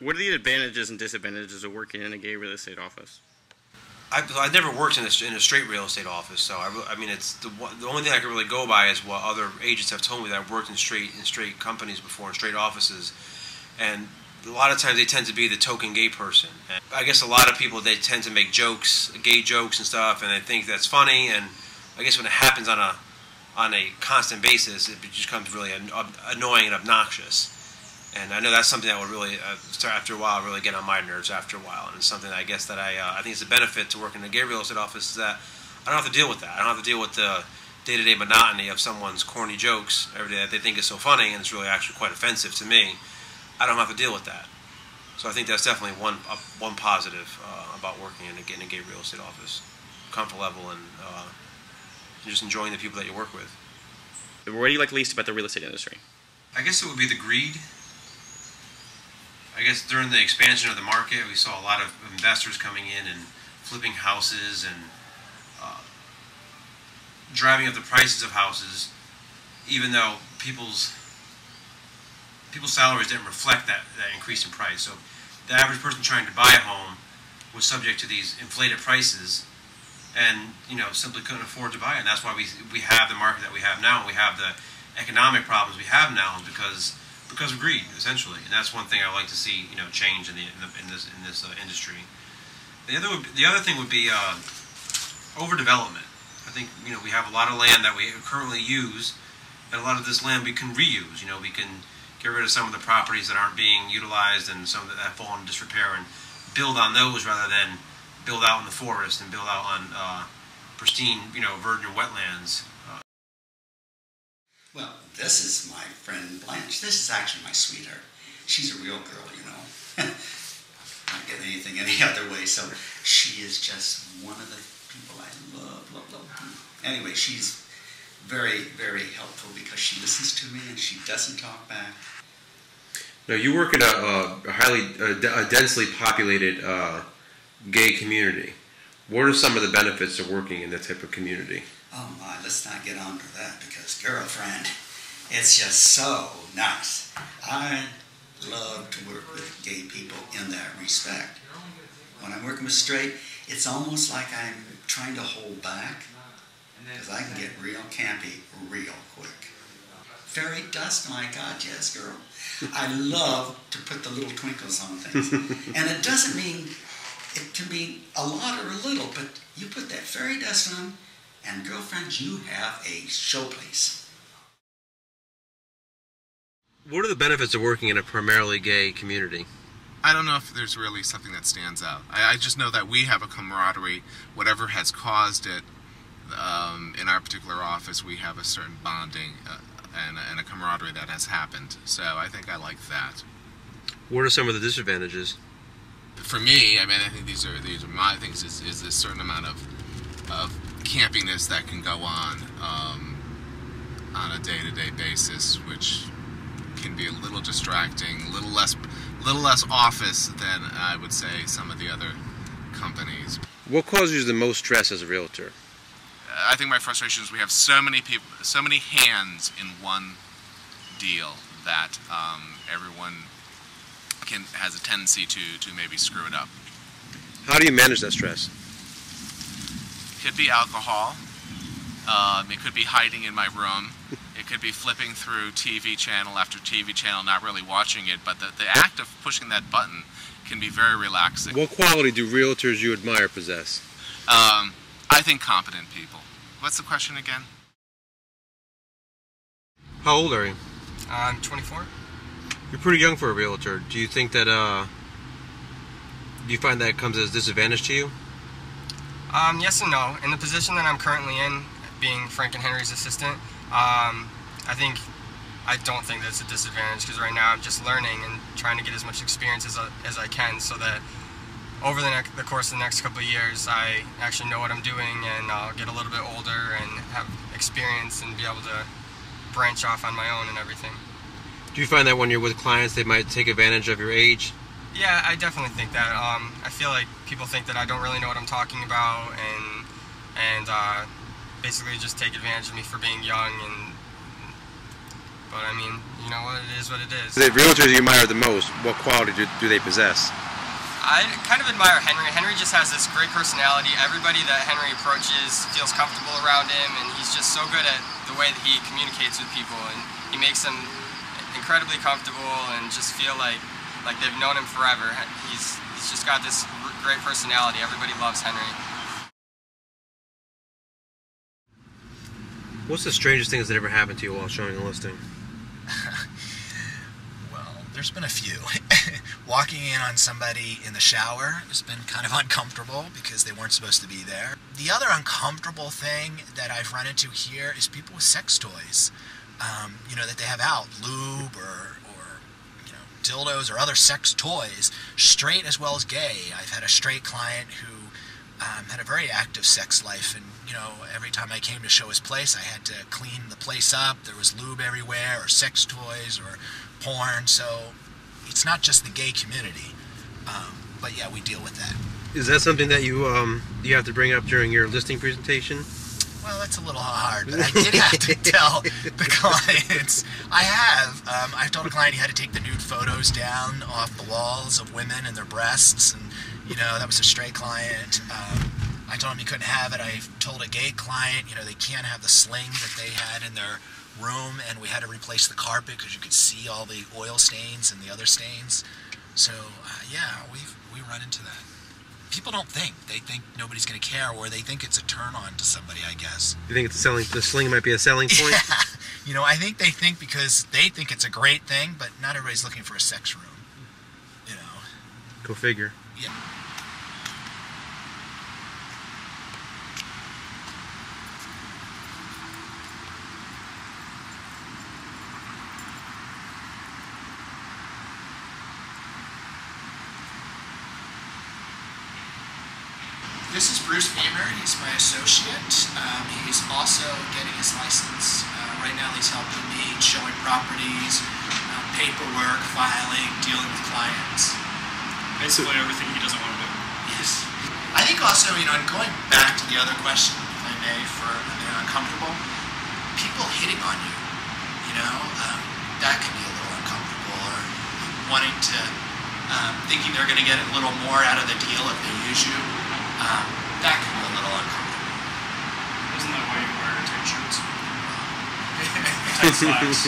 What are the advantages and disadvantages of working in a gay real estate office? I've never worked in a straight real estate office, so I mean, it's the only thing I can really go by is what other agents have told me that I've worked in straight companies before, in straight offices, and a lot of times they tend to be the token gay person. And I guess a lot of people, they tend to make jokes, gay jokes and stuff, and they think that's funny. And I guess when it happens on a constant basis, it just becomes really annoying and obnoxious. And I know that's something that would really, after a while, really get on my nerves after a while. And it's something that I guess that I think is a benefit to working in a gay real estate office is that I don't have to deal with that. I don't have to deal with the day-to-day monotony of someone's corny jokes every day that they think is so funny, and it's really actually quite offensive to me. I don't have to deal with that. So I think that's definitely one positive about working in a gay real estate office. Comfort level and just enjoying the people that you work with. What do you like least about the real estate industry? I guess it would be the greed. I guess during the expansion of the market, we saw a lot of investors coming in and flipping houses and driving up the prices of houses, even though people's salaries didn't reflect that increase in price. So the average person trying to buy a home was subject to these inflated prices and, simply couldn't afford to buy it. And that's why we have the market that we have now. We have the economic problems we have now because of greed, essentially. And that's one thing I like to see, change in this industry. The other thing would be overdevelopment. I think, we have a lot of land that we currently use, and a lot of this land we can reuse. We can get rid of some of the properties that aren't being utilized and some that fall in disrepair and build on those rather than build out in the forest and build out on pristine, virgin wetlands. Well, this is my friend Blanche. This is actually my sweetheart. She's a real girl, Not getting anything any other way. So she is just one of the people I love. Anyway, she's very, very helpful because she listens to me and she doesn't talk back. Now, you work in a highly, densely populated gay community. What are some of the benefits of working in that type of community? Oh my, let's not get on to that because, girlfriend, it's just so nice. I love to work with gay people in that respect. When I'm working with straight, it's almost like I'm trying to hold back because I can get real campy real quick. Fairy dust, my God, yes, girl. I love to put the little twinkles on things. And it doesn't mean, it can be a lot or a little, but you put that fairy dust on, and girlfriend, you have a showplace. What are the benefits of working in a primarily gay community? I don't know if there's really something that stands out. I just know that we have a camaraderie. Whatever has caused it, in our particular office, we have a certain bonding and a camaraderie that has happened. So I think I like that. What are some of the disadvantages? For me, I think these are my things. Is a certain amount of campiness that can go on a day-to-day basis, which can be a little distracting, a little less office than I would say some of the other companies. What causes you the most stress as a realtor? I think my frustration is we have so many people, so many hands in one deal that everyone has a tendency to maybe screw it up. How do you manage that stress? It could be alcohol. It could be hiding in my room. It could be flipping through TV channel after TV channel, not really watching it, but the act of pushing that button can be very relaxing. What quality do realtors you admire possess? I think competent people. What's the question again? How old are you? I'm 24. You're pretty young for a realtor. Do you think that, do you find that comes as a disadvantage to you? Yes and no. In the position that I'm currently in, being Frank and Henry's assistant, I don't think that's a disadvantage because right now I'm just learning and trying to get as much experience as I can so that over the course of the next couple of years I actually know what I'm doing and I'll get a little bit older and have experience and be able to branch off on my own and everything. Do you find that when you're with clients they might take advantage of your age? Yeah, I definitely think that. I feel like people think that I don't really know what I'm talking about and basically just take advantage of me for being young and But I mean, you know what? It is what it is. The realtors you admire the most, what quality do they possess? I kind of admire Henry. Henry just has this great personality. Everybody that Henry approaches feels comfortable around him, and he's just so good at the way that he communicates with people, and he makes them incredibly comfortable and just feel like they've known him forever. He's just got this great personality. Everybody loves Henry. What's the strangest thing that's ever happened to you while showing a listing? Well, there's been a few. Walking in on somebody in the shower has been kind of uncomfortable because they weren't supposed to be there. The other uncomfortable thing that I've run into here is people with sex toys, that they have out, lube or dildos or other sex toys, straight as well as gay. I've had a straight client who had a very active sex life, and every time I came to show his place, I had to clean the place up. There was lube everywhere, or sex toys, or porn. So it's not just the gay community, but yeah, we deal with that. Is that something that you have to bring up during your listing presentation? Well, that's a little hard, but I did have to tell the clients. I've told a client he had to take the nude photos down off the walls of women and their breasts, and that was a straight client. I told him he couldn't have it. I told a gay client, they can't have the sling that they had in their room, and we had to replace the carpet because you could see all the oil stains and the other stains. So yeah, we run into that. People don't think. They think nobody's going to care, or they think it's a turn-on to somebody, I guess. You think the sling might be a selling point? Yeah. I think they think because they think it's a great thing, but not everybody's looking for a sex room. Go figure. Yeah. This is Bruce Beamer. He's my associate. He's also getting his license. Right now he's helping me showing properties, paperwork, filing, dealing with clients. Basically everything he doesn't want to do. Yes. I think also, and going back to the other question, if I may, for uncomfortable, people hitting on you, that can be a little uncomfortable, or wanting to, thinking they're going to get a little more out of the deal if they use you. That can be a little uncomfortable. Isn't that why you wear tight shirts? Tight slacks.